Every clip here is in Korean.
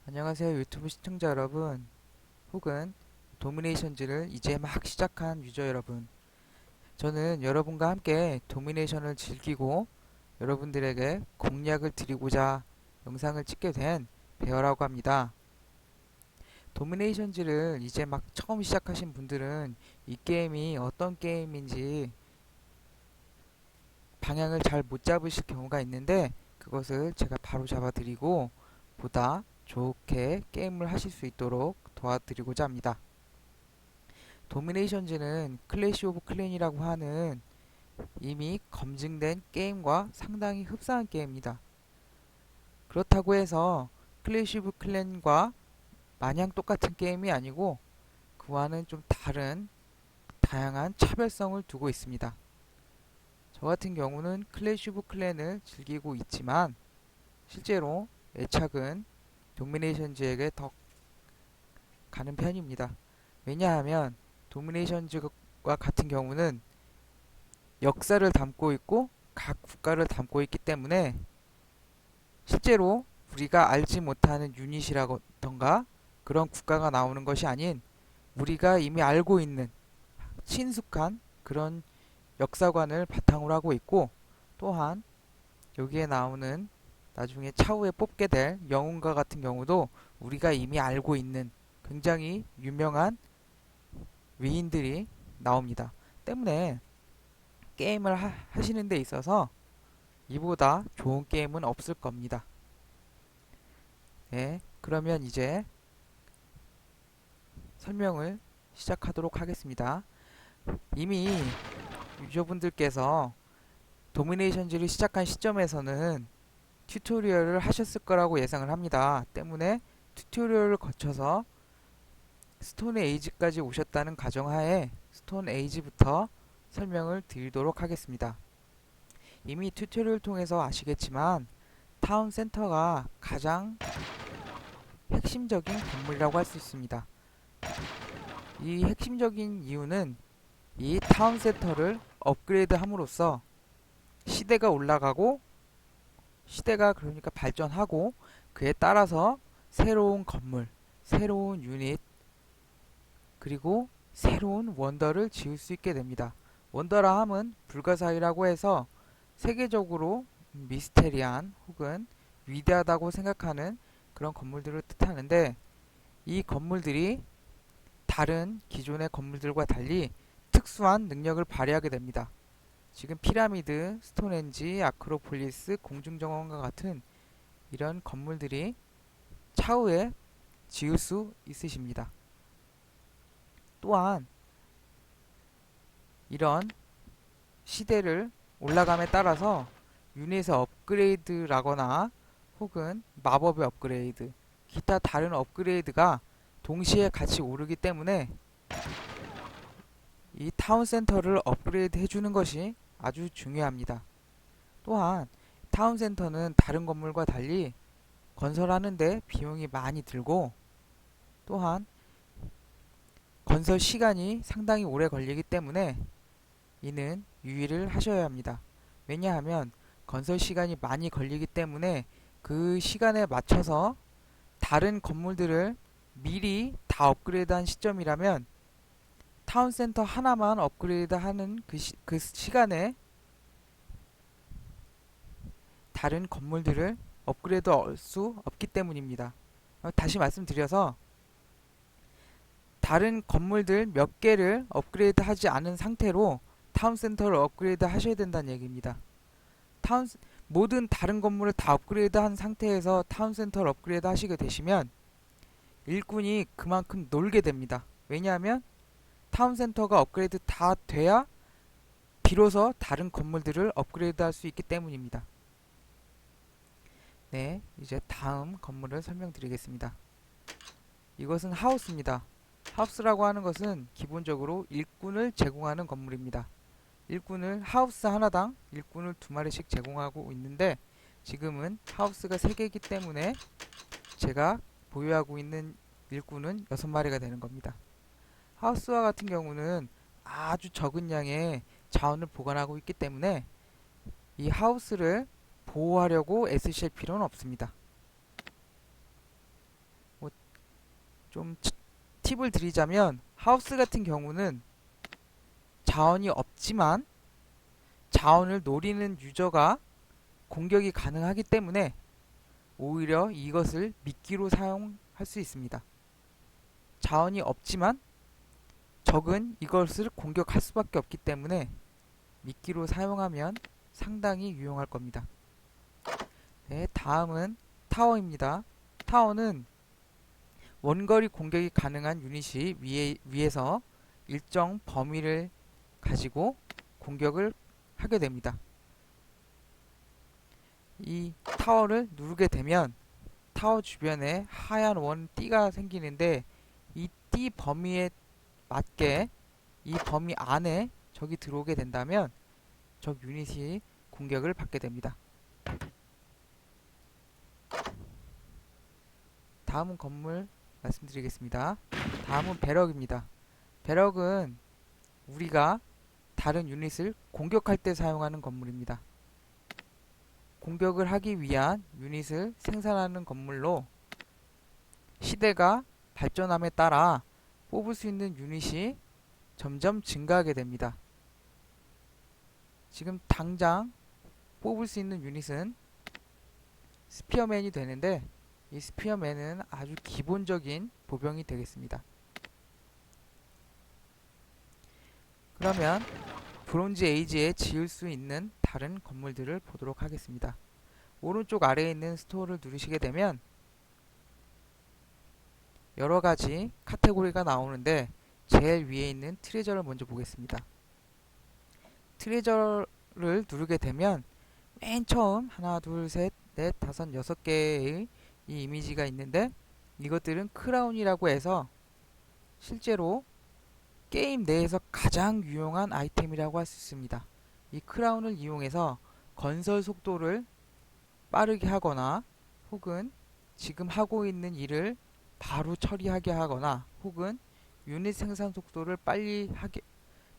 안녕하세요 유튜브 시청자 여러분 혹은 도미네이션즈를 이제 막 시작한 유저 여러분, 저는 여러분과 함께 도미네이션을 즐기고 여러분들에게 공략을 드리고자 영상을 찍게 된 베어라고 합니다. 도미네이션즈를 이제 막 처음 시작하신 분들은 이 게임이 어떤 게임인지 방향을 잘 못 잡으실 경우가 있는데, 그것을 제가 바로 잡아드리고 보다 좋게 게임을 하실 수 있도록 도와드리고자 합니다. 도미네이션즈는 클래시 오브 클랜이라고 하는 이미 검증된 게임과 상당히 흡사한 게임입니다. 그렇다고 해서 클래시 오브 클랜과 마냥 똑같은 게임이 아니고 그와는 좀 다른 다양한 차별성을 두고 있습니다. 저 같은 경우는 클래시 오브 클랜을 즐기고 있지만 실제로 애착은 도미네이션즈에게 더 가는 편입니다. 왜냐하면 도미네이션즈와 같은 경우는 역사를 담고 있고 각 국가를 담고 있기 때문에 실제로 우리가 알지 못하는 유닛이라던가 그런 국가가 나오는 것이 아닌 우리가 이미 알고 있는 친숙한 그런 역사관을 바탕으로 하고 있고, 또한 여기에 나오는 나중에 차후에 뽑게 될 영웅과 같은 경우도 우리가 이미 알고 있는 굉장히 유명한 위인들이 나옵니다. 때문에 게임을 하시는 데 있어서 이보다 좋은 게임은 없을 겁니다. 네, 그러면 이제 설명을 시작하도록 하겠습니다. 이미 유저분들께서 도미네이션즈를 시작한 시점에서는 튜토리얼을 하셨을 거라고 예상을 합니다. 때문에 튜토리얼을 거쳐서 스톤 에이지까지 오셨다는 가정하에 스톤 에이지부터 설명을 드리도록 하겠습니다. 이미 튜토리얼을 통해서 아시겠지만 타운 센터가 가장 핵심적인 건물이라고 할 수 있습니다. 이 핵심적인 이유는 이 타운 센터를 업그레이드 함으로써 시대가 올라가고 시대가 그러니까 발전하고 그에 따라서 새로운 건물, 새로운 유닛, 그리고 새로운 원더를 지을 수 있게 됩니다. 원더라 함은 불가사의라고 해서 세계적으로 미스테리한 혹은 위대하다고 생각하는 그런 건물들을 뜻하는데, 이 건물들이 다른 기존의 건물들과 달리 특수한 능력을 발휘하게 됩니다. 지금 피라미드, 스톤헨지, 아크로폴리스, 공중정원과 같은 이런 건물들이 차후에 지을 수 있으십니다. 또한 이런 시대를 올라감에 따라서 유닛의 업그레이드라거나 혹은 마법의 업그레이드, 기타 다른 업그레이드가 동시에 같이 오르기 때문에 이 타운센터를 업그레이드 해주는 것이 아주 중요합니다. 또한 타운센터는 다른 건물과 달리 건설하는데 비용이 많이 들고, 또한 건설 시간이 상당히 오래 걸리기 때문에 이는 유의를 하셔야 합니다. 왜냐하면 건설 시간이 많이 걸리기 때문에 그 시간에 맞춰서 다른 건물들을 미리 다 업그레이드한 시점이라면 타운센터 하나만 업그레이드하는 그 시간에 다른 건물들을 업그레이드 할 수 없기 때문입니다. 다시 말씀드려서 다른 건물들 몇 개를 업그레이드 하지 않은 상태로 타운센터를 업그레이드 하셔야 된다는 얘기입니다. 타운 모든 다른 건물을 다 업그레이드 한 상태에서 타운센터를 업그레이드 하시게 되시면 일꾼이 그만큼 놀게 됩니다. 왜냐하면 타운센터가 업그레이드 다 돼야 비로소 다른 건물들을 업그레이드 할 수 있기 때문입니다. 네, 이제 다음 건물을 설명드리겠습니다. 이것은 하우스입니다. 하우스라고 하는 것은 기본적으로 일꾼을 제공하는 건물입니다. 일꾼을 하우스 하나당 일꾼을 두 마리씩 제공하고 있는데, 지금은 하우스가 3개이기 때문에 제가 보유하고 있는 일꾼은 6마리가 되는 겁니다. 하우스와 같은 경우는 아주 적은 양의 자원을 보관하고 있기 때문에 이 하우스를 보호하려고 애쓰실 필요는 없습니다. 좀 팁을 드리자면 하우스 같은 경우는 자원이 없지만 자원을 노리는 유저가 공격이 가능하기 때문에 오히려 이것을 미끼로 사용할 수 있습니다. 자원이 없지만 적은 이것을 공격할 수밖에 없기 때문에 미끼로 사용하면 상당히 유용할 겁니다. 네, 다음은 타워입니다. 타워는 원거리 공격이 가능한 유닛이 위에서 일정 범위를 가지고 공격을 하게 됩니다. 이 타워를 누르게 되면 타워 주변에 하얀 원 띠가 생기는데 이 띠 범위에 맞게 이 범위 안에 적이 들어오게 된다면 적 유닛이 공격을 받게 됩니다. 다음은 건물 말씀드리겠습니다. 다음은 배럭입니다. 배럭은 우리가 다른 유닛을 공격할 때 사용하는 건물입니다. 공격을 하기 위한 유닛을 생산하는 건물로 시대가 발전함에 따라 뽑을 수 있는 유닛이 점점 증가하게 됩니다. 지금 당장 뽑을 수 있는 유닛은 스피어맨이 되는데 이 스피어맨은 아주 기본적인 보병이 되겠습니다. 그러면 브론즈 에이지에 지을 수 있는 다른 건물들을 보도록 하겠습니다. 오른쪽 아래에 있는 스토어를 누르시게 되면 여러가지 카테고리가 나오는데 제일 위에 있는 트레저를 먼저 보겠습니다. 트레저를 누르게 되면 맨 처음 하나, 둘, 셋, 넷, 다섯, 여섯 개의 이 이미지가 있는데 이것들은 크라운이라고 해서 실제로 게임 내에서 가장 유용한 아이템이라고 할 수 있습니다. 이 크라운을 이용해서 건설 속도를 빠르게 하거나 혹은 지금 하고 있는 일을 바로 처리하게 하거나 혹은 유닛 생산 속도를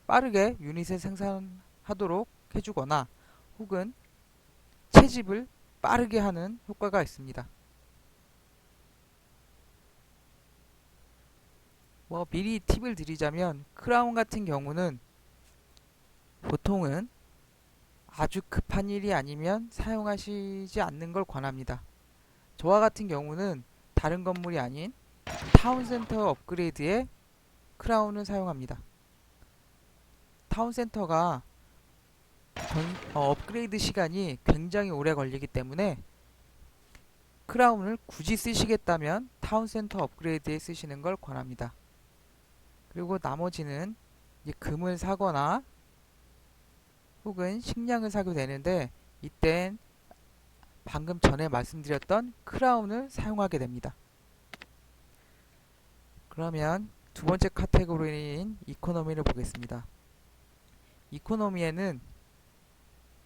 빠르게 유닛을 생산하도록 해주거나 혹은 채집을 빠르게 하는 효과가 있습니다. 미리 팁을 드리자면 크라운 같은 경우는 보통은 아주 급한 일이 아니면 사용하시지 않는 걸 권합니다. 저와 같은 경우는 다른 건물이 아닌 타운센터 업그레이드에 크라운을 사용합니다. 타운센터가 업그레이드 시간이 굉장히 오래 걸리기 때문에 크라운을 굳이 쓰시겠다면 타운센터 업그레이드에 쓰시는 걸 권합니다. 그리고 나머지는 금을 사거나 혹은 식량을 사게 되는데 이땐 방금 전에 말씀드렸던 크라운을 사용하게 됩니다. 그러면 두 번째 카테고리인 이코노미를 보겠습니다. 이코노미에는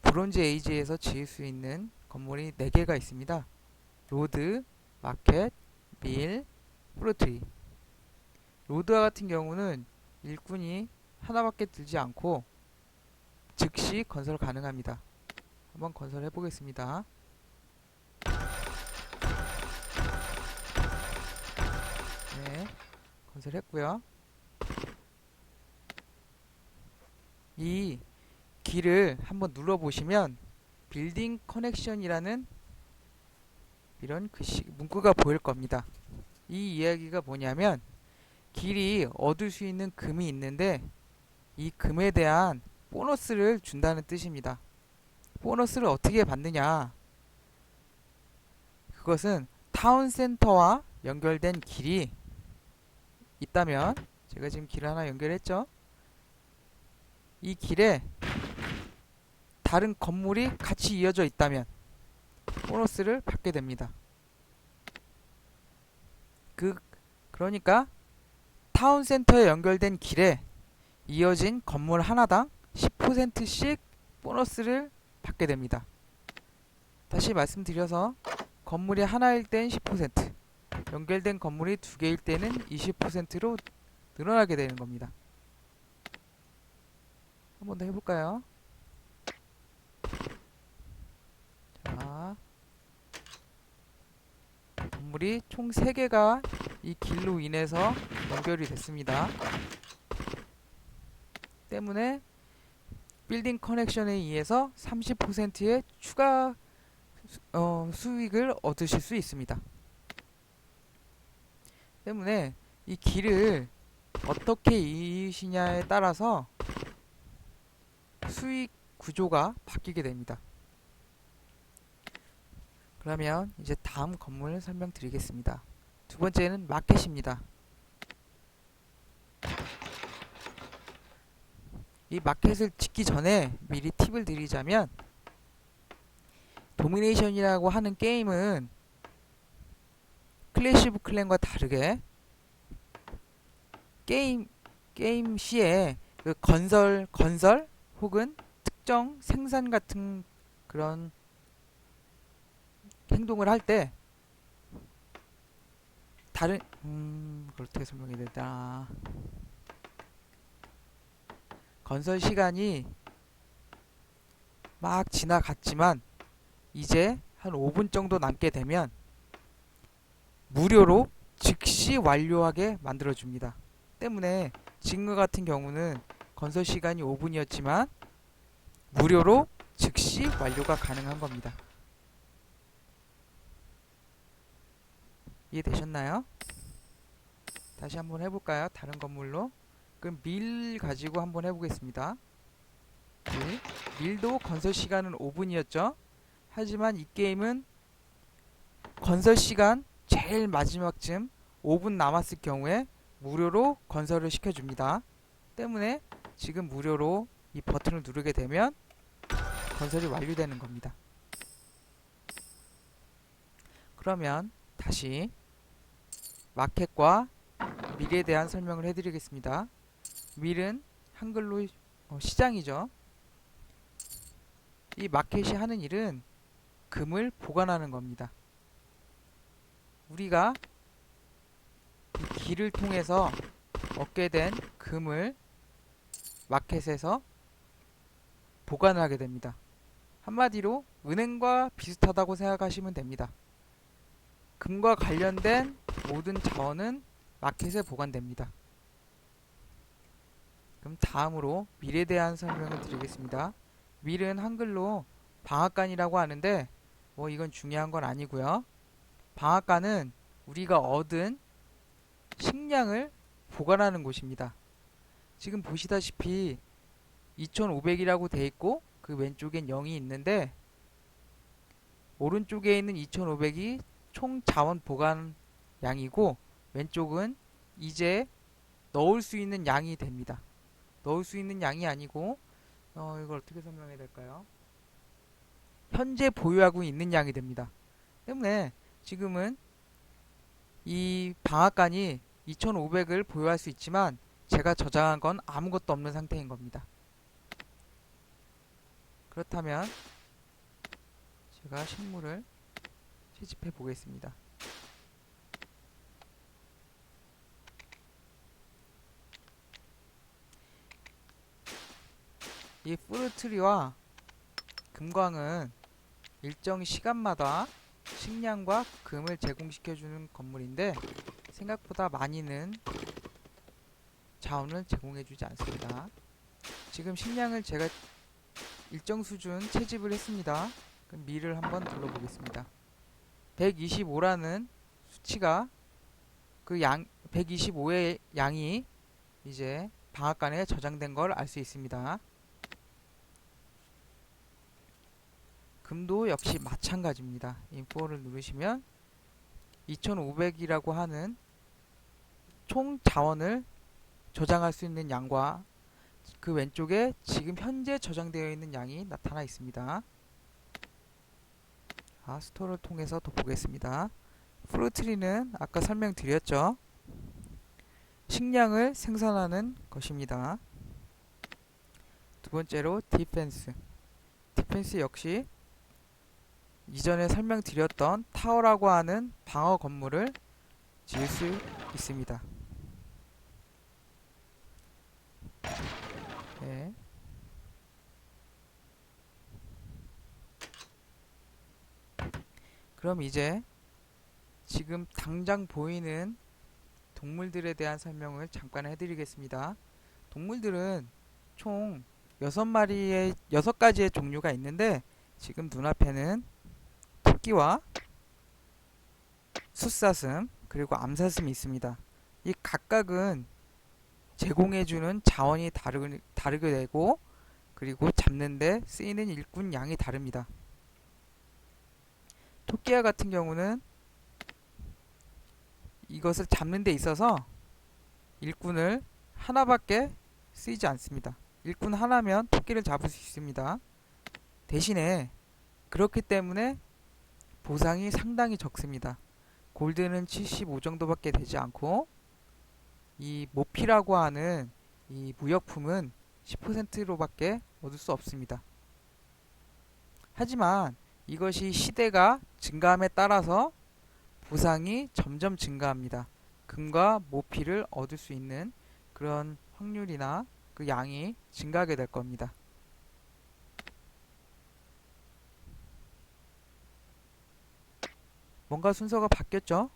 브론즈 에이지에서 지을 수 있는 건물이 4개가 있습니다. 로드, 마켓, 밀, 프로트리. 로드와 같은 경우는 일꾼이 하나밖에 들지 않고 즉시 건설 가능합니다. 한번 건설해 보겠습니다. 네, 건설했고요. 이 길을 한번 눌러 보시면 빌딩 커넥션이라는 이런 문구가 보일 겁니다. 이 이야기가 뭐냐면 길이 얻을 수 있는 금이 있는데 이 금에 대한 보너스를 준다는 뜻입니다. 보너스를 어떻게 받느냐? 그것은 타운센터와 연결된 길이 있다면 제가 지금 길을 하나 연결했죠? 이 길에 다른 건물이 같이 이어져 있다면 보너스를 받게 됩니다. 그러니까 타운센터에 연결된 길에 이어진 건물 하나당 10%씩 보너스를 받게 됩니다. 다시 말씀드려서 건물이 하나일 땐 10%, 연결된 건물이 2개일 때는 20%로 늘어나게 되는 겁니다. 한 번 더 해볼까요? 자, 건물이 총 3개가 이 길로 인해서 연결이 됐습니다. 때문에 빌딩 커넥션에 의해서 30%의 추가 수익을 얻으실 수 있습니다. 때문에 이 길을 어떻게 이으시냐에 따라서 수익 구조가 바뀌게 됩니다. 그러면 이제 다음 건물 설명드리겠습니다. 두 번째는 마켓입니다. 이 마켓을 짓기 전에 미리 팁을 드리자면, 도미네이션이라고 하는 게임은 클래시 오브 클랜과 다르게 게임 시에 그 건설 혹은 특정 생산 같은 그런 행동을 할 때 다른 그걸 어떻게 설명해야 되나. 건설 시간이 막 지나갔지만 이제 한 5분 정도 남게 되면 무료로 즉시 완료하게 만들어줍니다. 때문에 지금과 같은 경우는 건설 시간이 5분이었지만 무료로 즉시 완료가 가능한 겁니다. 이해되셨나요? 다시 한번 해볼까요? 다른 건물로. 그럼 밀 가지고 한번 해보겠습니다. 밀도 건설 시간은 5분이었죠. 하지만 이 게임은 건설 시간 제일 마지막쯤 5분 남았을 경우에 무료로 건설을 시켜줍니다. 때문에 지금 무료로 이 버튼을 누르게 되면 건설이 완료되는 겁니다. 그러면 다시 마켓과 밀에 대한 설명을 해드리겠습니다. 밀은 한글로 시장이죠. 이 마켓이 하는 일은 금을 보관하는 겁니다. 우리가 이 길을 통해서 얻게 된 금을 마켓에서 보관을 하게 됩니다. 한마디로 은행과 비슷하다고 생각하시면 됩니다. 금과 관련된 모든 자원은 마켓에 보관됩니다. 그럼 다음으로 밀에 대한 설명을 드리겠습니다. 밀은 한글로 방앗간이라고 하는데 이건 중요한 건 아니고요. 방앗간은 우리가 얻은 식량을 보관하는 곳입니다. 지금 보시다시피 2500이라고 돼 있고 그 왼쪽엔 0이 있는데, 오른쪽에 있는 2500이 총 자원 보관 양이고 왼쪽은 이제 넣을 수 있는 양이 됩니다. 넣을 수 있는 양이 아니고 이걸 어떻게 설명해야 될까요? 현재 보유하고 있는 양이 됩니다. 때문에 지금은 이 방앗간이 2500을 보유할 수 있지만 제가 저장한 건 아무것도 없는 상태인 겁니다. 그렇다면 제가 식물을 채집해 보겠습니다. 이 프루트리와 금광은 일정 시간마다 식량과 금을 제공시켜주는 건물인데 생각보다 많이는 자원을 제공해주지 않습니다. 지금 식량을 제가 일정 수준 채집을 했습니다. 그럼 밀을 한번 눌러보겠습니다. 125라는 수치가 그 125의 양이 이제 방앗간에 저장된 걸 알 수 있습니다. 금도 역시 마찬가지입니다. 인포를 누르시면 2500이라고 하는 총 자원을 저장할 수 있는 양과 그 왼쪽에 지금 현재 저장되어 있는 양이 나타나 있습니다. 스토어를 통해서 더 보겠습니다. 프루트리는 아까 설명드렸죠. 식량을 생산하는 것입니다. 두 번째로 디펜스. 디펜스 역시 이전에 설명드렸던 타워라고 하는 방어 건물을 지을 수 있습니다. 네. 그럼 이제 지금 당장 보이는 동물들에 대한 설명을 잠깐 해드리겠습니다. 동물들은 총 6가지의 종류가 있는데 지금 눈앞에는 토끼와 숫사슴 그리고 암사슴이 있습니다. 이 각각은 제공해주는 자원이 다르게 되고 그리고 잡는데 쓰이는 일꾼 양이 다릅니다. 토끼와 같은 경우는 이것을 잡는 데 있어서 일꾼을 하나밖에 쓰이지 않습니다. 일꾼 하나면 토끼를 잡을 수 있습니다. 대신에 그렇기 때문에 보상이 상당히 적습니다. 골드는 75 정도밖에 되지 않고 이 모피라고 하는 이 무역품은 10%로밖에 얻을 수 없습니다. 하지만 이것이 시대가 증가함에 따라서 보상이 점점 증가합니다. 금과 모피를 얻을 수 있는 그런 확률이나 그 양이 증가하게 될 겁니다. 뭔가 순서가 바뀌었죠?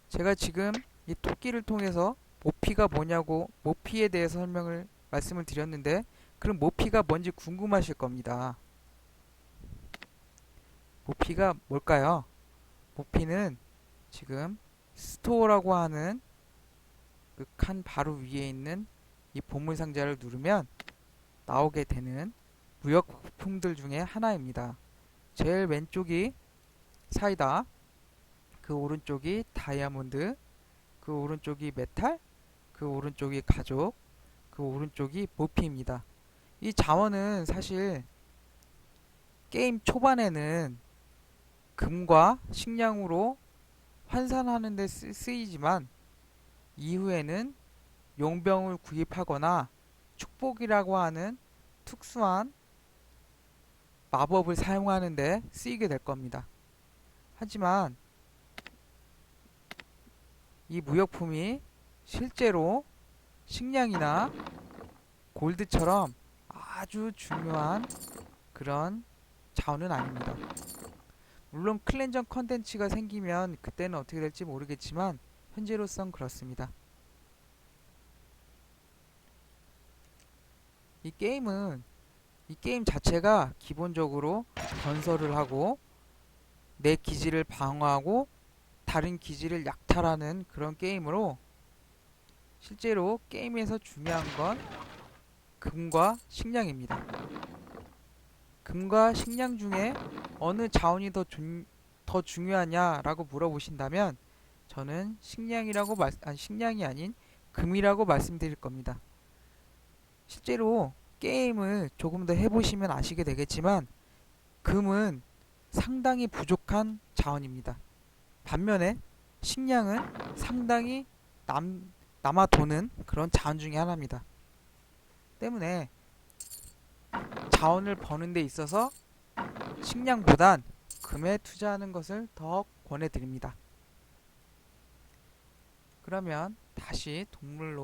제가 지금 이 토끼를 통해서 모피가 뭐냐고 모피에 대해서 말씀을 드렸는데 그럼 모피가 뭔지 궁금하실 겁니다. 모피가 뭘까요? 모피는 지금 스토어라고 하는 그 칸 바로 위에 있는 이 보물 상자를 누르면 나오게 되는 무역품들 중에 하나입니다. 제일 왼쪽이 사이다, 그 오른쪽이 다이아몬드, 그 오른쪽이 메탈, 그 오른쪽이 가죽, 그 오른쪽이 모피입니다. 이 자원은 사실 게임 초반에는 금과 식량으로 환산하는 데 쓰이지만 이후에는 용병을 구입하거나 축복이라고 하는 특수한 마법을 사용하는 데 쓰이게 될 겁니다. 하지만 이 무역품이 실제로 식량이나 골드처럼 아주 중요한 그런 자원은 아닙니다. 물론 클랜전 컨텐츠가 생기면 그때는 어떻게 될지 모르겠지만 현재로선 그렇습니다. 이 게임 자체가 기본적으로 건설을 하고 내 기지를 방어하고 다른 기지를 약탈하는 그런 게임으로 실제로 게임에서 중요한 건 금과 식량입니다. 금과 식량 중에 어느 자원이 더 중요하냐라고 물어보신다면 저는 식량이 아닌 금이라고 말씀드릴 겁니다. 실제로 게임을 조금 더 해보시면 아시게 되겠지만 금은 상당히 부족한 자원입니다. 반면에 식량은 상당히 남아 도는 그런 자원 중에 하나입니다. 때문에 자원을 버는 데 있어서 식량보단 금에 투자하는 것을 더 권해드립니다. 그러면 다시 동물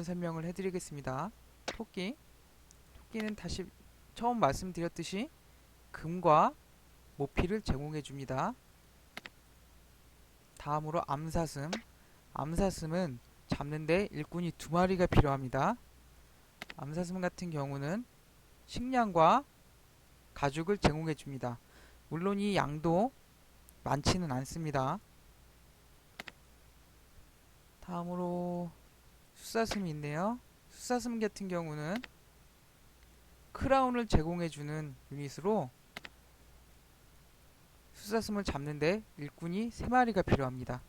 설명을 해드리겠습니다. 토끼는 다시 처음 말씀드렸듯이 금과 모피를 제공해줍니다. 다음으로 암사슴은 잡는데 일꾼이 2마리가 필요합니다. 암사슴 같은 경우는 식량과 가죽을 제공해줍니다. 물론 이 양도 많지는 않습니다. 다음으로 숫사슴이 있네요. 숫사슴 같은 경우는 크라운을 제공해주는 유닛으로 숫사슴을 잡는데 일꾼이 3마리가 필요합니다.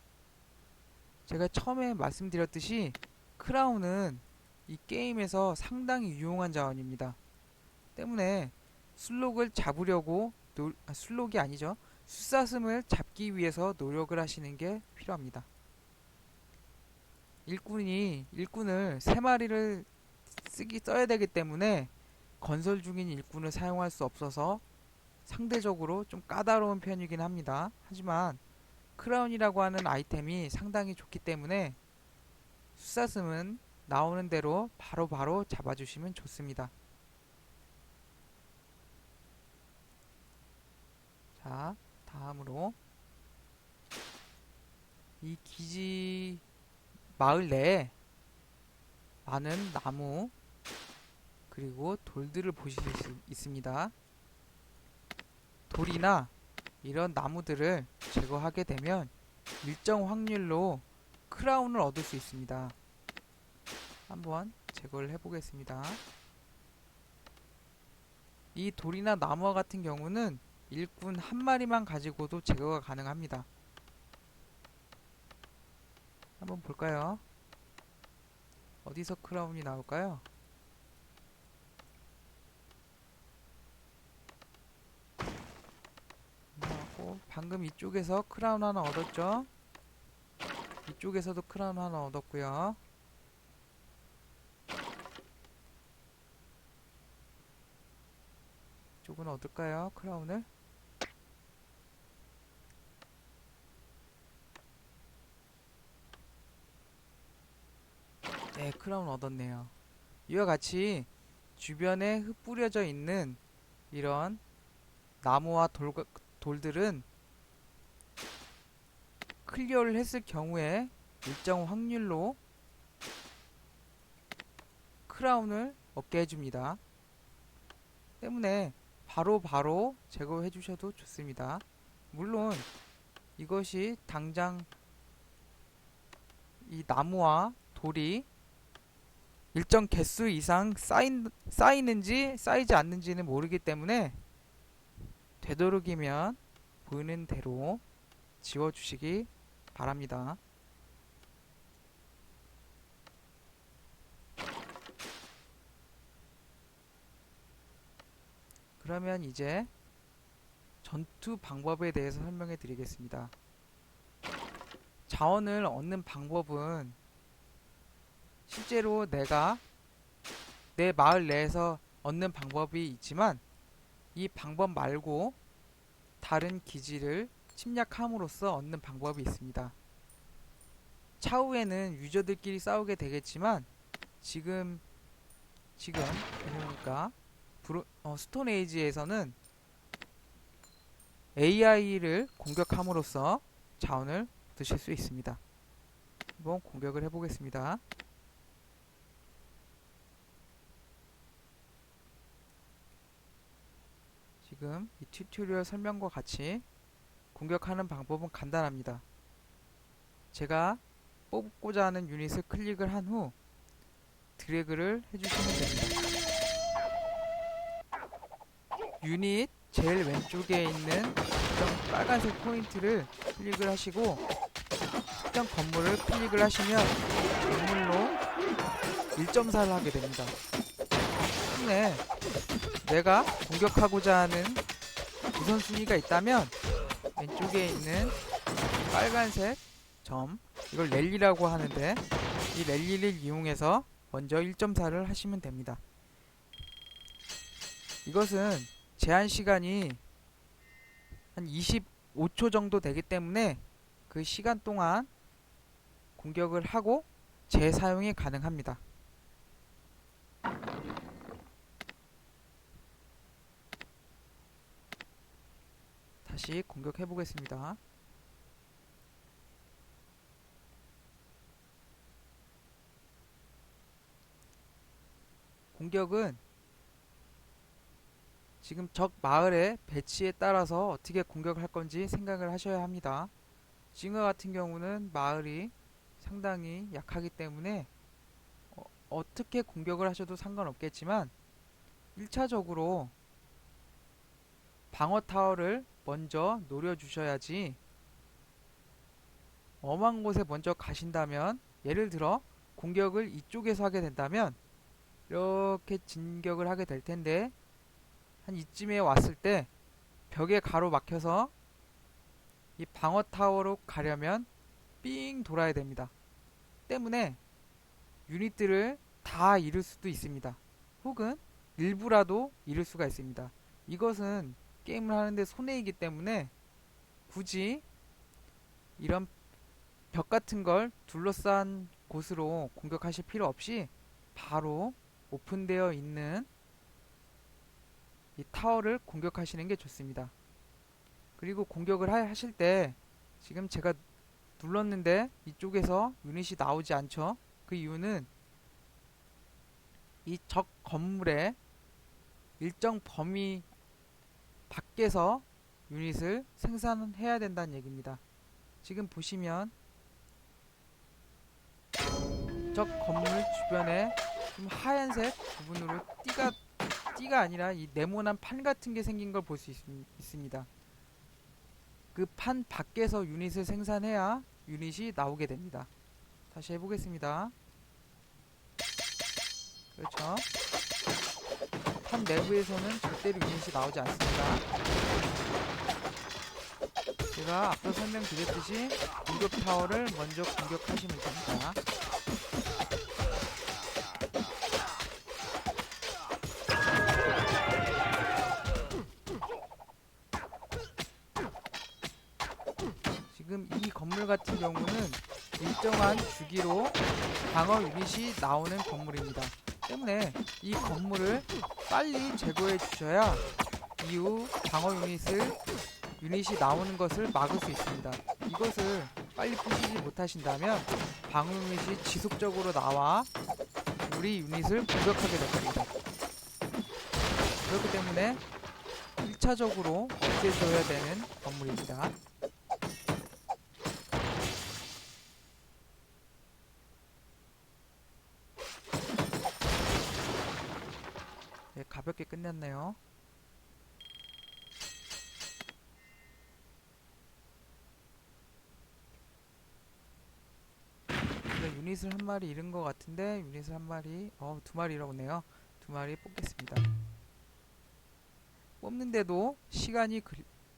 제가 처음에 말씀드렸듯이 크라운은 이 게임에서 상당히 유용한 자원입니다. 때문에 술록이 아니죠. 숫사슴을 잡기 위해서 노력을 하시는 게 필요합니다. 일꾼을 3마리를 써야 되기 때문에 건설 중인 일꾼을 사용할 수 없어서 상대적으로 좀 까다로운 편이긴 합니다. 하지만 크라운이라고 하는 아이템이 상당히 좋기 때문에 숫사슴은 나오는 대로 바로 잡아주시면 좋습니다. 자, 다음으로 이 마을 내에 많은 나무 그리고 돌들을 보실 수 있습니다. 돌이나 이런 나무들을 제거하게 되면 일정 확률로 크라운을 얻을 수 있습니다. 한번 제거를 해보겠습니다. 이 돌이나 나무와 같은 경우는 일꾼 한 마리만 가지고도 제거가 가능합니다. 한번 볼까요? 어디서 크라운이 나올까요? 하고 방금 이쪽에서 크라운 하나 얻었죠? 이쪽에서도 크라운 하나 얻었고요. 이쪽은 얻을까요? 크라운을? 네, 크라운 얻었네요. 이와 같이 주변에 흩뿌려져 있는 이런 나무와 돌들은 클리어를 했을 경우에 일정 확률로 크라운을 얻게 해줍니다. 때문에 바로 제거해 주셔도 좋습니다. 물론 이것이 당장 이 나무와 돌이 일정 개수 이상 쌓이는지 쌓이지 않는지는 모르기 때문에 되도록이면 보이는 대로 지워주시기 바랍니다. 그러면 이제 전투 방법에 대해서 설명해 드리겠습니다. 자원을 얻는 방법은 실제로 내가 내 마을 내에서 얻는 방법이 있지만 이 방법 말고 다른 기지를 침략함으로써 얻는 방법이 있습니다. 차후에는 유저들끼리 싸우게 되겠지만 지금 그러니까 스톤 에이지에서는 AI를 공격함으로써 자원을 얻으실 수 있습니다. 한번 공격을 해보겠습니다. 지금 이 튜토리얼 설명과 같이 공격하는 방법은 간단합니다. 제가 뽑고자 하는 유닛을 클릭을 한 후 드래그를 해주시면 됩니다. 유닛 제일 왼쪽에 있는 특정 빨간색 포인트를 클릭을 하시고 특정 건물을 클릭을 하시면 건물로 1.4를 하게 됩니다. 때문에 내가 공격하고자 하는 우선순위가 있다면 왼쪽에 있는 빨간색 점, 이걸 랠리라고 하는데 이 랠리를 이용해서 먼저 1.4를 하시면 됩니다. 이것은 제한 시간이 한 25초 정도 되기 때문에 그 시간 동안 공격을 하고 재사용이 가능합니다. 다시 공격해 보겠습니다. 공격은 지금 적 마을의 배치에 따라서 어떻게 공격을 할 건지 생각을 하셔야 합니다. 지금과 같은 경우는 마을이 상당히 약하기 때문에 어떻게 공격을 하셔도 상관없겠지만 1차적으로 방어 타워를 먼저 노려주셔야지 엄한 곳에 먼저 가신다면 예를 들어 공격을 이쪽에서 하게 된다면 이렇게 진격을 하게 될 텐데 한 이쯤에 왔을 때 벽에 가로막혀서 이 방어 타워로 가려면 삥 돌아야 됩니다. 때문에 유닛들을 다 잃을 수도 있습니다. 혹은 일부라도 잃을 수가 있습니다. 이것은 게임을 하는데 손해이기 때문에 굳이 이런 벽 같은 걸 둘러싼 곳으로 공격하실 필요 없이 바로 오픈되어 있는 이 타워를 공격하시는 게 좋습니다. 그리고 공격을 하실 때 지금 제가 눌렀는데 이쪽에서 유닛이 나오지 않죠. 그 이유는 이 적 건물의 일정 범위 밖에서 유닛을 생산해야 된다는 얘기입니다. 지금 보시면 적 건물 주변에 좀 하얀색 부분으로 띠가 아니라 이 네모난 판 같은 게 생긴 걸 볼 수 있습니다. 그 판 밖에서 유닛을 생산해야 유닛이 나오게 됩니다. 다시 해보겠습니다. 그렇죠. 판 내부에서는 절대로 유닛이 나오지 않습니다. 제가 앞서 설명드렸듯이 공격 타워를 먼저 공격하시면 됩니다. 지금 이 건물 같은 경우는 일정한 주기로 방어 유닛이 나오는 건물입니다. 때문에 이 건물을 빨리 제거해 주셔야 이후 방어 유닛이 나오는 것을 막을 수 있습니다. 이것을 빨리 부시지 못하신다면 방어 유닛이 지속적으로 나와 우리 유닛을 공격하게 될 겁니다. 그렇기 때문에 1차적으로 없애줘야 되는 건물입니다. 네, 가볍게 끝냈네요. 유닛을 한 마리 잃은 것 같은데 유닛을 한 마리, 두 마리라고 네요. 두 마리 뽑겠습니다.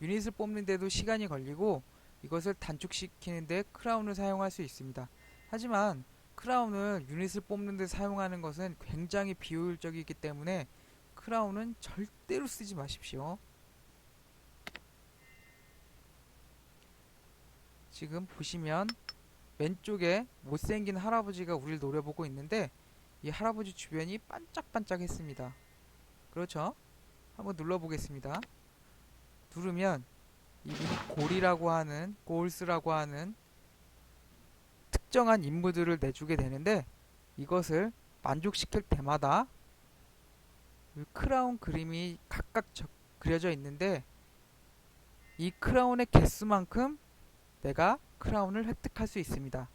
유닛을 뽑는데도 시간이 걸리고 이것을 단축시키는데 크라운을 사용할 수 있습니다. 하지만 크라운을 유닛을 뽑는데 사용하는 것은 굉장히 비효율적이기 때문에 크라운은 절대로 쓰지 마십시오. 지금 보시면 왼쪽에 못생긴 할아버지가 우리를 노려보고 있는데 이 할아버지 주변이 반짝반짝했습니다. 그렇죠? 한번 눌러보겠습니다. 누르면 이분이 골스라고 하는 특정한 인물들을 내주게 되는데 이것을 만족시킬 때마다 크라운 그림이 각각 그려져 있는데 이 크라운의 개수만큼 내가 크라운을 획득할 수 있습니다.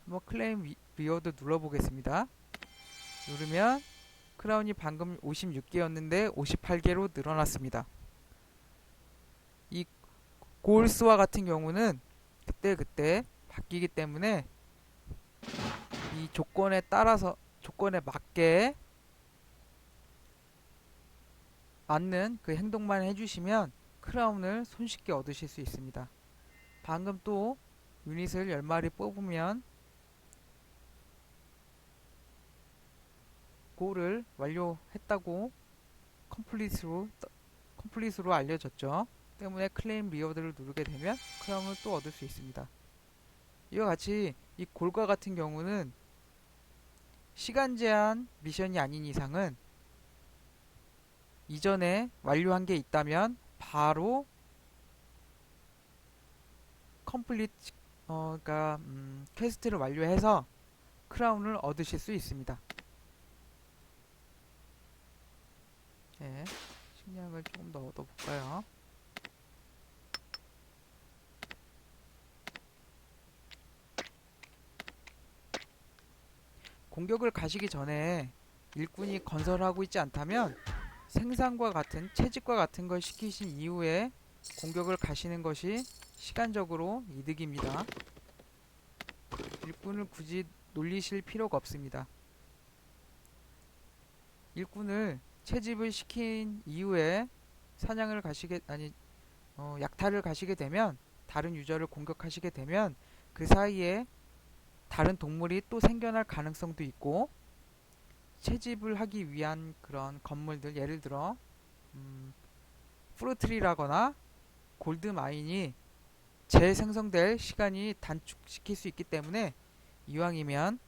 한번 클레임 리워드 눌러보겠습니다. 누르면 크라운이 방금 56개였는데 58개로 늘어났습니다. 이 골스와 같은 경우는 그때그때 바뀌기 때문에 이 조건에 맞게 맞는 그 행동만 해주시면 크라운을 손쉽게 얻으실 수 있습니다. 방금 또 유닛을 10마리 뽑으면 골을 완료했다고 컴플릿으로 알려졌죠. 때문에 클레임 리워드를 누르게 되면 크라운을 또 얻을 수 있습니다. 이와 같이 이 골과 같은 경우는 시간 제한 미션이 아닌 이상은 이전에 완료한 게 있다면 바로 퀘스트를 완료해서 크라운을 얻으실 수 있습니다. 네, 식량을 조금 더 얻어볼까요? 공격을 가시기 전에 일꾼이 건설하고 있지 않다면 생산과 같은 채집과 같은 걸 시키신 이후에 공격을 가시는 것이 시간적으로 이득입니다. 일꾼을 굳이 놀리실 필요가 없습니다. 일꾼을 채집을 시킨 이후에 약탈을 가시게 되면 다른 유저를 공격하시게 되면 그 사이에 다른 동물이 또 생겨날 가능성도 있고 채집을 하기 위한 그런 건물들 예를 들어 프루트리라거나 골드마인이 재생성될 시간이 단축시킬 수 있기 때문에 이왕이면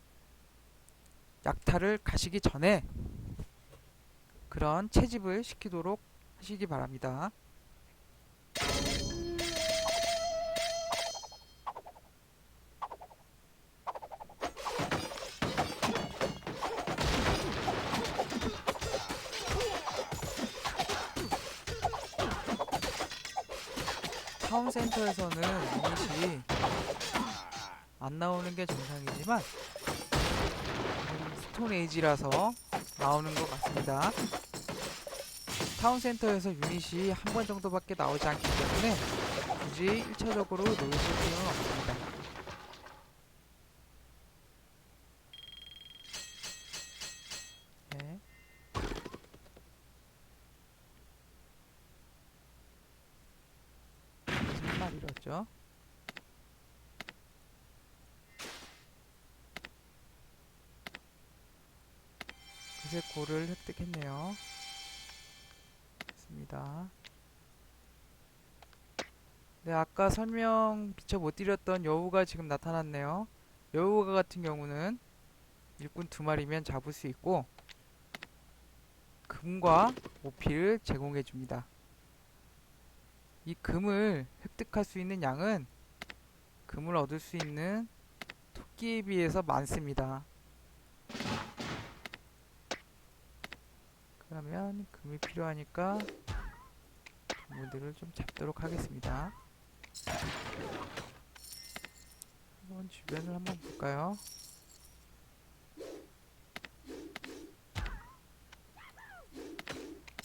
약탈을 가시기 전에 그런 채집을 시키도록 하시기 바랍니다. 타운센터에서는 유닛이 안 나오는 게 정상이지만 스톤 에이지라서 나오는 것 같습니다. 타운센터에서 유닛이 한 번 정도밖에 나오지 않기 때문에 굳이 1차적으로 놓으실 필요는 없습니다. 네. 무슨 말 잃었죠? 그새 골을 획득했네요. 좋습니다. 네, 아까 설명 미처 못 드렸던 여우가 지금 나타났네요. 여우가 같은 경우는 일꾼 2마리면 잡을 수 있고 금과 오피를 제공해 줍니다. 이 금을 획득할 수 있는 양은 금을 얻을 수 있는 토끼에 비해서 많습니다. 그러면 금이 필요하니까 동물들을 좀 잡도록 하겠습니다. 한번 주변을 한번 볼까요?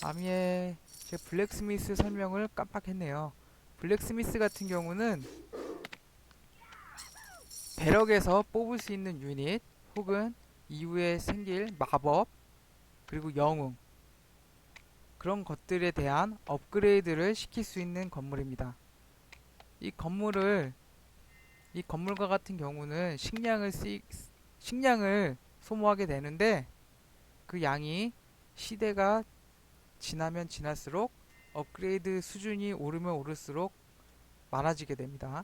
아미의 제 블랙스미스 설명을 깜빡했네요. 블랙스미스 같은 경우는 배럭에서 뽑을 수 있는 유닛 혹은 이후에 생길 마법 그리고 영웅 그런 것들에 대한 업그레이드를 시킬 수 있는 건물입니다. 이 건물과 같은 경우는 식량을 소모하게 되는데 그 양이 시대가 지나면 지날수록 업그레이드 수준이 오르면 오를수록 많아지게 됩니다.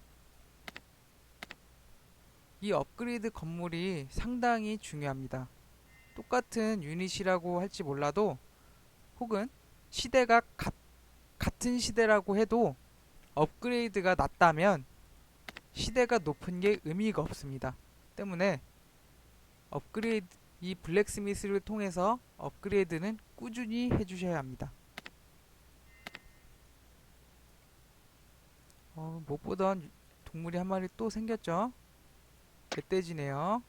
이 업그레이드 건물이 상당히 중요합니다. 똑같은 유닛이라고 할지 몰라도 혹은 시대가 같은 시대라고 해도 업그레이드가 낮다면 시대가 높은 게 의미가 없습니다. 때문에 이 블랙스미스를 통해서 업그레이드는 꾸준히 해주셔야 합니다. 못 보던 동물이 한 마리 또 생겼죠? 멧돼지네요.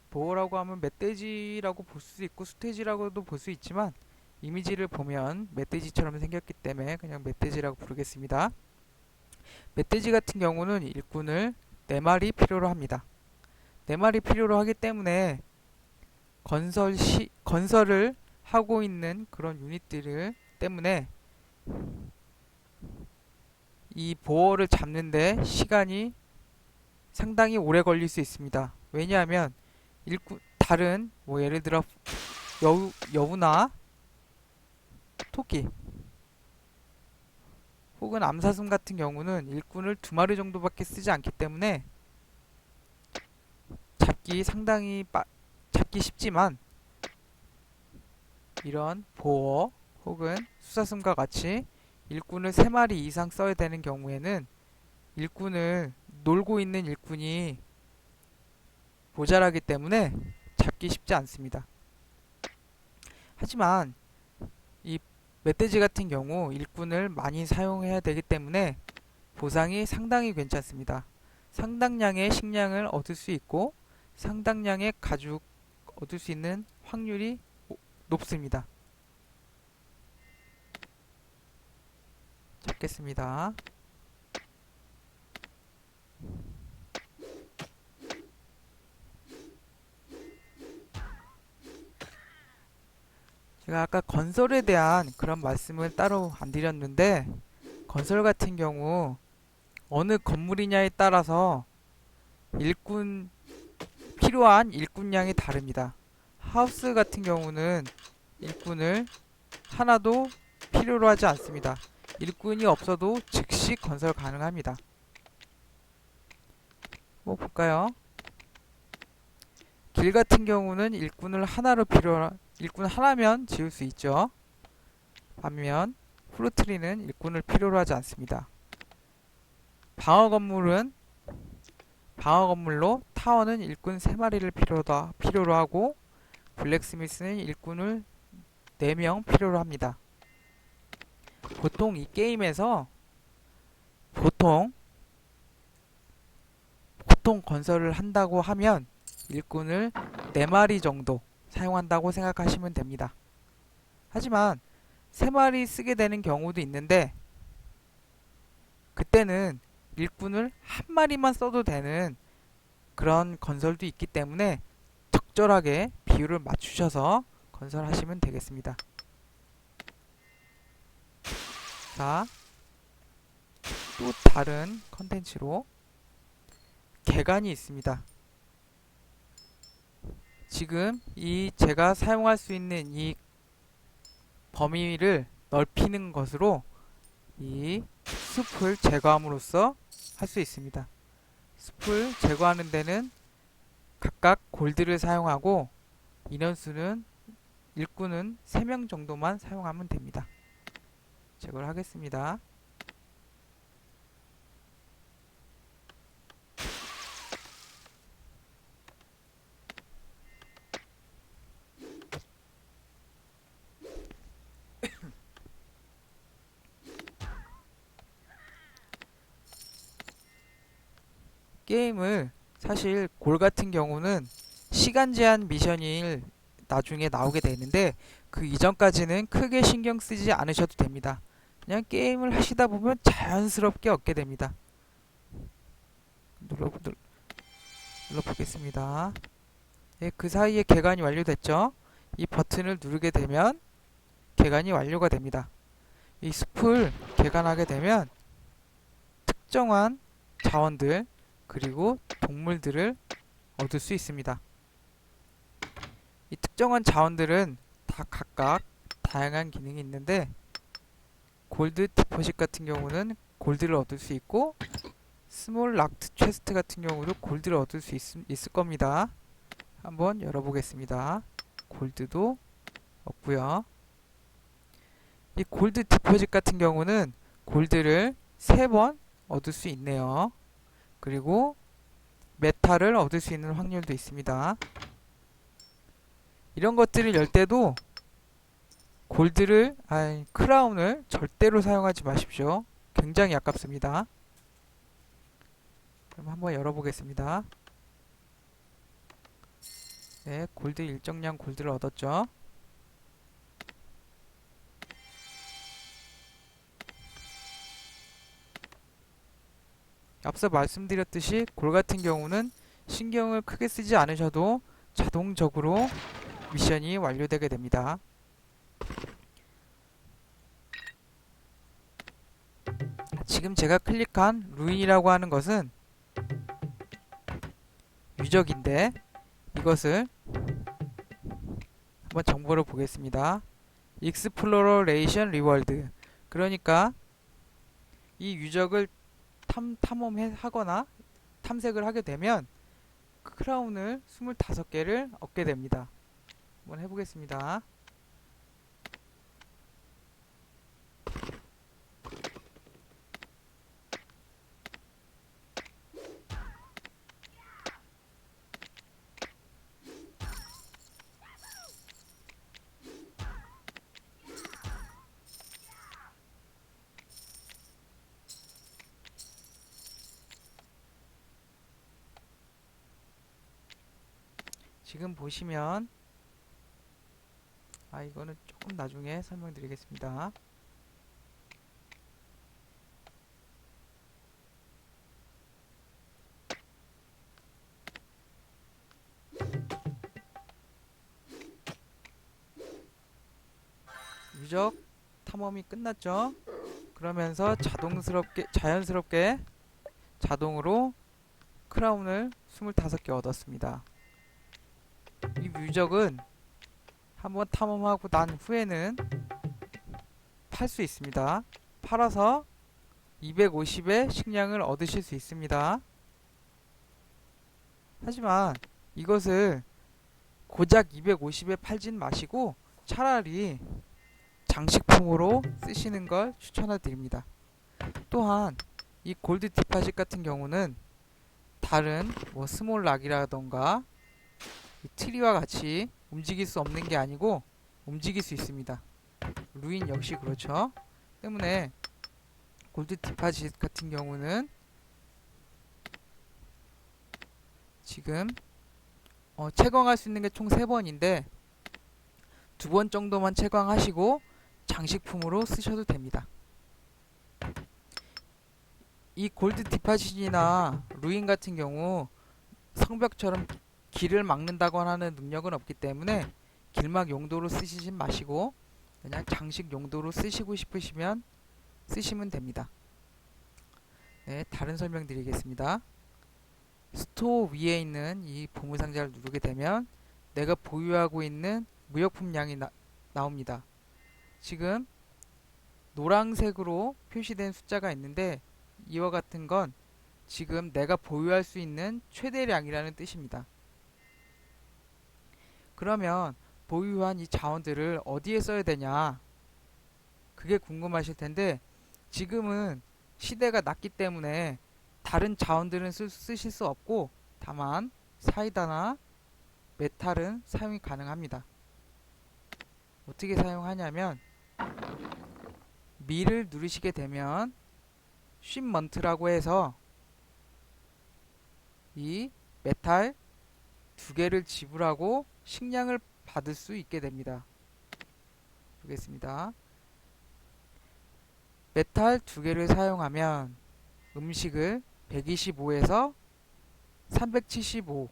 보어라고 하면 멧돼지라고 볼 수 있고 수돼지라고도 볼 수 있지만 이미지를 보면 멧돼지처럼 생겼기 때문에 그냥 멧돼지라고 부르겠습니다. 멧돼지 같은 경우는 일꾼을 4마리 필요로 합니다. 4마리 필요로 하기 때문에 건설을 하고 있는 그런 유닛들 때문에 이 보어를 잡는데 시간이 상당히 오래 걸릴 수 있습니다. 왜냐하면 다른 예를 들어 여우나 토끼 혹은 암사슴 같은 경우는 일꾼을 2마리 정도밖에 쓰지 않기 때문에 잡기 쉽지만 이런 보어 혹은 수사슴과 같이 일꾼을 3마리 이상 써야 되는 경우에는 놀고 있는 일꾼이 모자라기 때문에 잡기 쉽지 않습니다. 하지만 이 멧돼지 같은 경우 일꾼을 많이 사용해야 되기 때문에 보상이 상당히 괜찮습니다. 상당량의 식량을 얻을 수 있고 상당량의 가죽 얻을 수 있는 확률이 높습니다. 잡겠습니다. 제가 아까 건설에 대한 그런 말씀을 따로 안 드렸는데 건설 같은 경우 어느 건물이냐에 따라서 필요한 일꾼량이 다릅니다. 하우스 같은 경우는 일꾼을 하나도 필요로 하지 않습니다. 일꾼이 없어도 즉시 건설 가능합니다. 뭐 볼까요? 길 같은 경우는 일꾼 하나면 지을 수 있죠. 반면 후르트리는 일꾼을 필요로 하지 않습니다. 방어 건물로 타워는 일꾼 3마리를 필요로 하고 블랙스미스는 일꾼을 4명 필요로 합니다. 보통 이 게임에서 보통 건설을 한다고 하면 일꾼을 4마리 정도 사용한다고 생각하시면 됩니다. 하지만 3마리 쓰게 되는 경우도 있는데 그때는 일꾼을 1마리만 써도 되는 그런 건설도 있기 때문에 적절하게 비율을 맞추셔서 건설하시면 되겠습니다. 자, 또 다른 컨텐츠로 계간이 있습니다. 지금 이 제가 사용할 수 있는 이 범위를 넓히는 것으로 이 숲을 제거함으로써 할 수 있습니다. 숲을 제거하는 데는 각각 골드를 사용하고 인원수는 일꾼은 3명 정도만 사용하면 됩니다. 제거를 하겠습니다. 게임을 사실 골 같은 경우는 시간 제한 미션이 나중에 나오게 되는데 그 이전까지는 크게 신경 쓰지 않으셔도 됩니다. 그냥 게임을 하시다 보면 자연스럽게 얻게 됩니다. 눌러보겠습니다. 예, 그 사이에 계간이 완료됐죠? 이 버튼을 누르게 되면 계간이 완료가 됩니다. 이 숲을 계간하게 되면 특정한 자원들 그리고 동물들을 얻을 수 있습니다. 이 특정한 자원들은 다 각각 다양한 기능이 있는데 골드 디포sit 같은 경우는 골드를 얻을 수 있고 스몰 락트 체스트 같은 경우도 골드를 얻을 수 있을 겁니다. 한번 열어보겠습니다. 골드도 얻고요. 이 골드 디포sit 같은 경우는 골드를 3번 얻을 수 있네요. 그리고 메탈을 얻을 수 있는 확률도 있습니다. 이런 것들을 열 때도 크라운을 절대로 사용하지 마십시오. 굉장히 아깝습니다. 그럼 한번 열어보겠습니다. 네, 골드 일정량 골드를 얻었죠. 앞서 말씀드렸듯이 골 같은 경우는 신경을 크게 쓰지 않으셔도 자동적으로 미션이 완료되게 됩니다. 지금 제가 클릭한 루인이라고 하는 것은 유적인데 이것을 한번 정보를 보겠습니다. 익스플로레이션 리월드, 그러니까 이 유적을 탐험하거나 탐색을 하게 되면 크라운을 25개를 얻게 됩니다. 한번 해보겠습니다. 지금 보시면 이거는 조금 나중에 설명드리겠습니다. 유적 탐험이 끝났죠? 그러면서 자연스럽게 자동으로 크라운을 25개 얻었습니다. 이 유적은 한번 탐험하고 난 후에는 팔 수 있습니다. 팔아서 250의 식량을 얻으실 수 있습니다. 하지만 이것을 고작 250에 팔진 마시고 차라리 장식품으로 쓰시는 걸 추천해 드립니다. 또한 이 골드 디파짓 같은 경우는 다른 스몰 락이라던가 트리와 같이 움직일 수 없는 게 아니고 움직일 수 있습니다. 루인 역시 그렇죠. 때문에 골드 디파짓 같은 경우는 지금 채광할 수 있는 게 총 3번인데 2번 정도만 채광하시고 장식품으로 쓰셔도 됩니다. 이 골드 디파짓이나 루인 같은 경우 성벽처럼 길을 막는다거나 하는 능력은 없기 때문에 길막 용도로 쓰시진 마시고 그냥 장식 용도로 쓰시고 싶으시면 쓰시면 됩니다. 네, 다른 설명 드리겠습니다. 스토어 위에 있는 이 보물상자를 누르게 되면 내가 보유하고 있는 무역품량이 나옵니다. 지금 노란색으로 표시된 숫자가 있는데 이와 같은 건 지금 내가 보유할 수 있는 최대량이라는 뜻입니다. 그러면 보유한 이 자원들을 어디에 써야 되냐? 그게 궁금하실 텐데 지금은 시대가 낮기 때문에 다른 자원들은 쓰실 수 없고 다만 사이다나 메탈은 사용이 가능합니다. 어떻게 사용하냐면 미를 누르시게 되면 쉽먼트라고 해서 이 메탈 2개를 지불하고 식량을 받을 수 있게 됩니다. 보겠습니다. 메탈 2개를 사용하면 음식을 125에서 375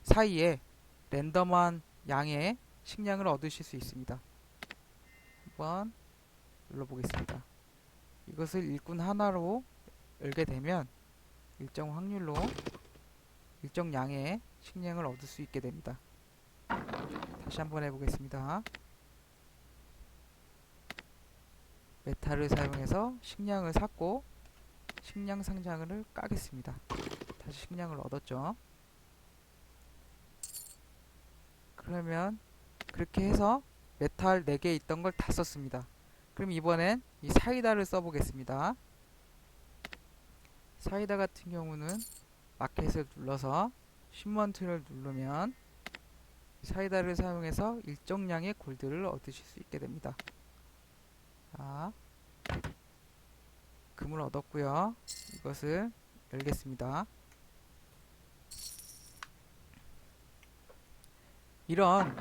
사이에 랜덤한 양의 식량을 얻으실 수 있습니다. 한번 눌러보겠습니다. 이것을 일꾼 하나로 열게 되면 일정 확률로 일정 양의 식량을 얻을 수 있게 됩니다. 다시 한번 해보겠습니다. 메탈을 사용해서 식량을 샀고 식량 상자를 까겠습니다. 다시 식량을 얻었죠. 그러면 그렇게 해서 메탈 4개 있던 걸 다 썼습니다. 그럼 이번엔 이 사이다를 써보겠습니다. 사이다 같은 경우는 마켓을 눌러서 쉽먼트를 누르면 사이다를 사용해서 일정량의 골드를 얻으실 수 있게 됩니다. 자, 금을 얻었고요. 이것을 열겠습니다. 이런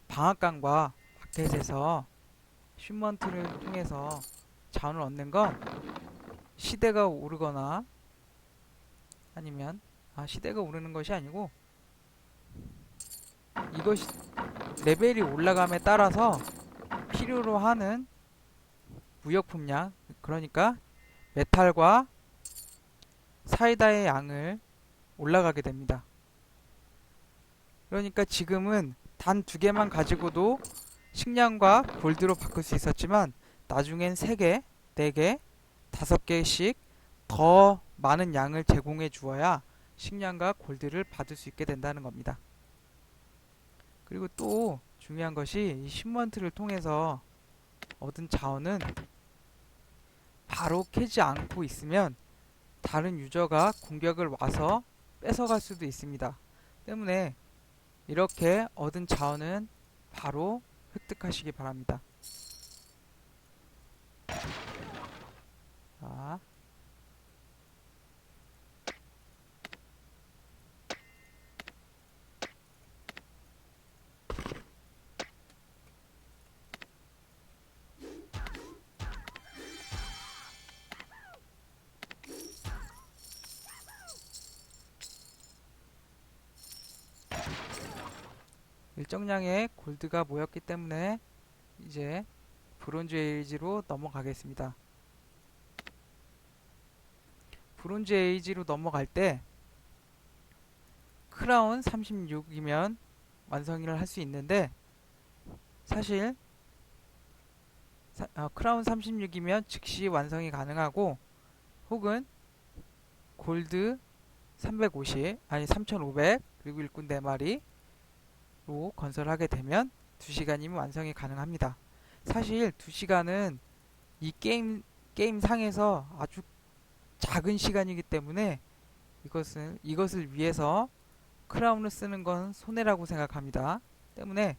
방앗간과 마켓에서 쉽먼트를 통해서 자원을 얻는 건 시대가 오르거나 아니면 시대가 오르는 것이 아니고 이것이 레벨이 올라감에 따라서 필요로 하는 무역품량, 그러니까 메탈과 사이다의 양을 올라가게 됩니다. 그러니까 지금은 단 2개만 가지고도 식량과 골드로 바꿀 수 있었지만 나중엔 3개, 4개, 5개씩 더 많은 양을 제공해 주어야 식량과 골드를 받을 수 있게 된다는 겁니다. 그리고 또 중요한 것이 이 쉽먼트를 통해서 얻은 자원은 바로 캐지 않고 있으면 다른 유저가 공격을 와서 뺏어갈 수도 있습니다. 때문에 이렇게 얻은 자원은 바로 획득하시기 바랍니다. 자, 일정량의 골드가 모였기 때문에 이제 브론즈 에이지로 넘어가겠습니다. 브론즈 에이지로 넘어갈 때 크라운 36이면 완성을 할 수 있는데 사실 크라운 36이면 즉시 완성이 가능하고 혹은 골드 350 아니 3500 그리고 일꾼 4마리로 건설하게 되면 2시간이면 완성이 가능합니다. 사실 2시간은 이 게임 상에서 아주 작은 시간이기 때문에 이것을 위해서 크라운을 쓰는 건 손해라고 생각합니다. 때문에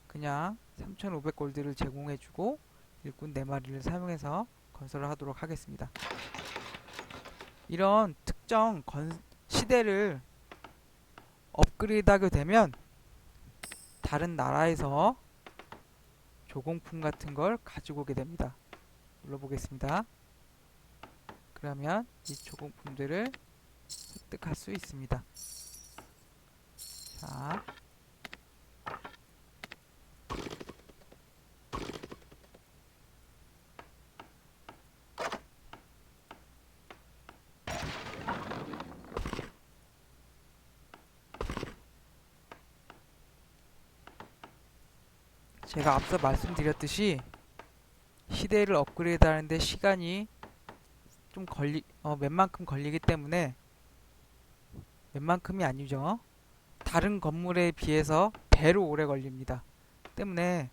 그냥 3500 골드를 제공해주고 일꾼 4마리를 사용해서 건설을 하도록 하겠습니다. 이런 특정 시대를 업그레이드하게 되면 다른 나라에서 조공품 같은 걸 가지고 오게 됩니다. 눌러보겠습니다. 그러면 이 조공품들을 획득할 수 있습니다. 자, 제가 앞서 말씀드렸듯이 시대를 업그레이드 하는데 시간이 좀 웬만큼 걸리기 때문에, 웬만큼이 아니죠. 다른 건물에 비해서 배로 오래 걸립니다. 때문에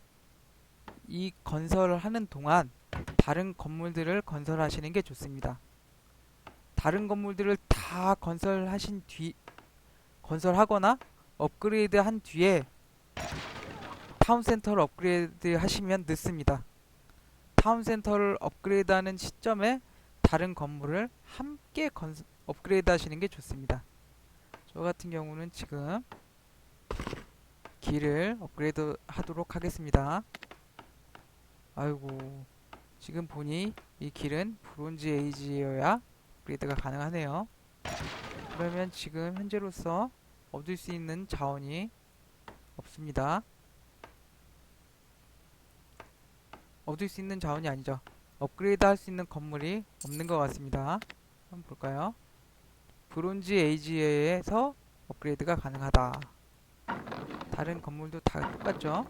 이 건설을 하는 동안 다른 건물들을 건설하시는 게 좋습니다. 다른 건물들을 다 건설하거나 업그레이드 한 뒤에 타운센터를 업그레이드 하시면 늦습니다. 타운센터를 업그레이드 하는 시점에 다른 건물을 함께 업그레이드 하시는 게 좋습니다. 저 같은 경우는 지금 길을 업그레이드 하도록 하겠습니다. 아이고, 지금 보니 이 길은 브론즈 에이지여야 업그레이드가 가능하네요. 그러면 지금 현재로서 얻을 수 있는 자원이 없습니다. 얻을 수 있는 자원이 아니죠. 업그레이드 할 수 있는 건물이 없는 것 같습니다. 한번 볼까요? 브론즈 에이지에서 업그레이드가 가능하다. 다른 건물도 다 똑같죠?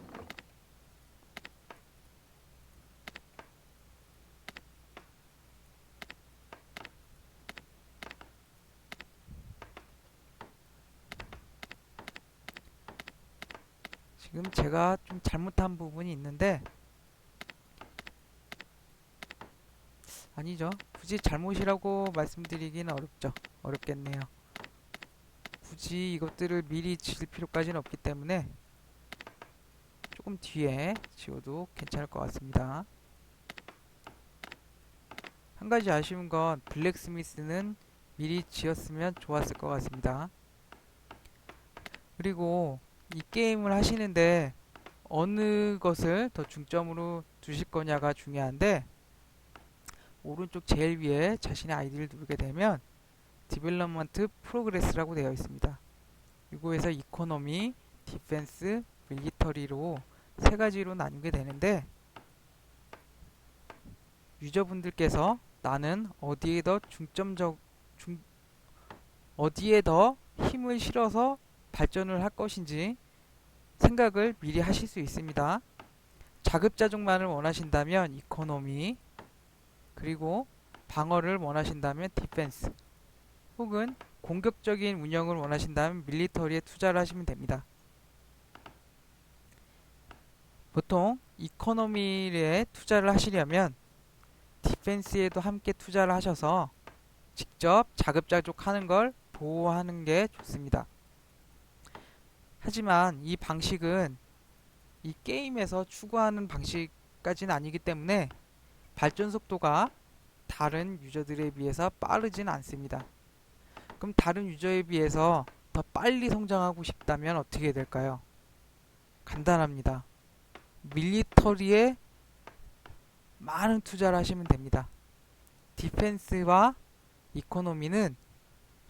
지금 제가 좀 잘못한 부분이 있는데, 아니죠. 굳이 잘못이라고 말씀드리기는 어렵겠네요. 굳이 이것들을 미리 지을 필요까지는 없기 때문에 조금 뒤에 지워도 괜찮을 것 같습니다. 한 가지 아쉬운 건 블랙스미스는 미리 지었으면 좋았을 것 같습니다. 그리고 이 게임을 하시는데 어느 것을 더 중점으로 두실 거냐가 중요한데, 오른쪽 제일 위에 자신의 아이디를 누르게 되면 디벨롭먼트 프로그레스라고 되어 있습니다. 이거에서 이코노미, 디펜스, 밀리터리로 세 가지로 나누게 되는데, 유저분들께서 나는 어디에 더 힘을 실어서 발전을 할 것인지 생각을 미리 하실 수 있습니다. 자급자족만을 원하신다면 이코노미, 그리고 방어를 원하신다면 디펜스, 혹은 공격적인 운영을 원하신다면 밀리터리에 투자를 하시면 됩니다. 보통 이코노미에 투자를 하시려면 디펜스에도 함께 투자를 하셔서 직접 자급자족하는 걸 보호하는 게 좋습니다. 하지만 이 방식은 이 게임에서 추구하는 방식까지는 아니기 때문에 발전 속도가 다른 유저들에 비해서 빠르진 않습니다. 그럼 다른 유저에 비해서 더 빨리 성장하고 싶다면 어떻게 될까요? 간단합니다. 밀리터리에 많은 투자를 하시면 됩니다. 디펜스와 이코노미는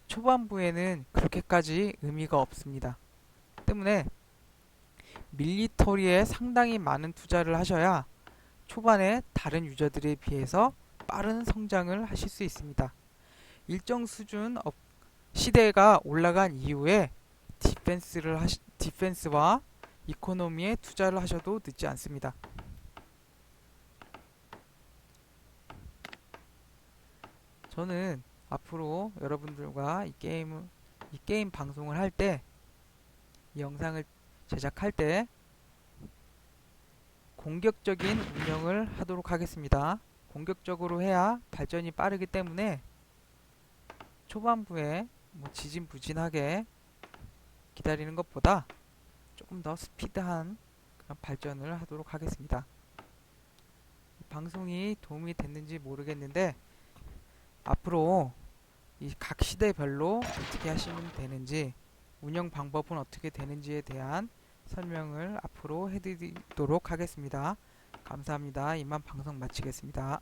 초반부에는 그렇게까지 의미가 없습니다. 때문에 밀리터리에 상당히 많은 투자를 하셔야 초반에 다른 유저들에 비해서 빠른 성장을 하실 수 있습니다. 일정 수준 시대가 올라간 이후에 디펜스와 이코노미에 투자를 하셔도 늦지 않습니다. 저는 앞으로 여러분들과 이 게임 방송을 할 때, 이 영상을 제작할 때 공격적인 운영을 하도록 하겠습니다. 공격적으로 해야 발전이 빠르기 때문에 초반부에 지진부진하게 기다리는 것보다 조금 더 스피드한 그런 발전을 하도록 하겠습니다. 방송이 도움이 됐는지 모르겠는데 앞으로 이 각 시대별로 어떻게 하시면 되는지 운영 방법은 어떻게 되는지에 대한 설명을 앞으로 해드리도록 하겠습니다. 감사합니다. 이만 방송 마치겠습니다.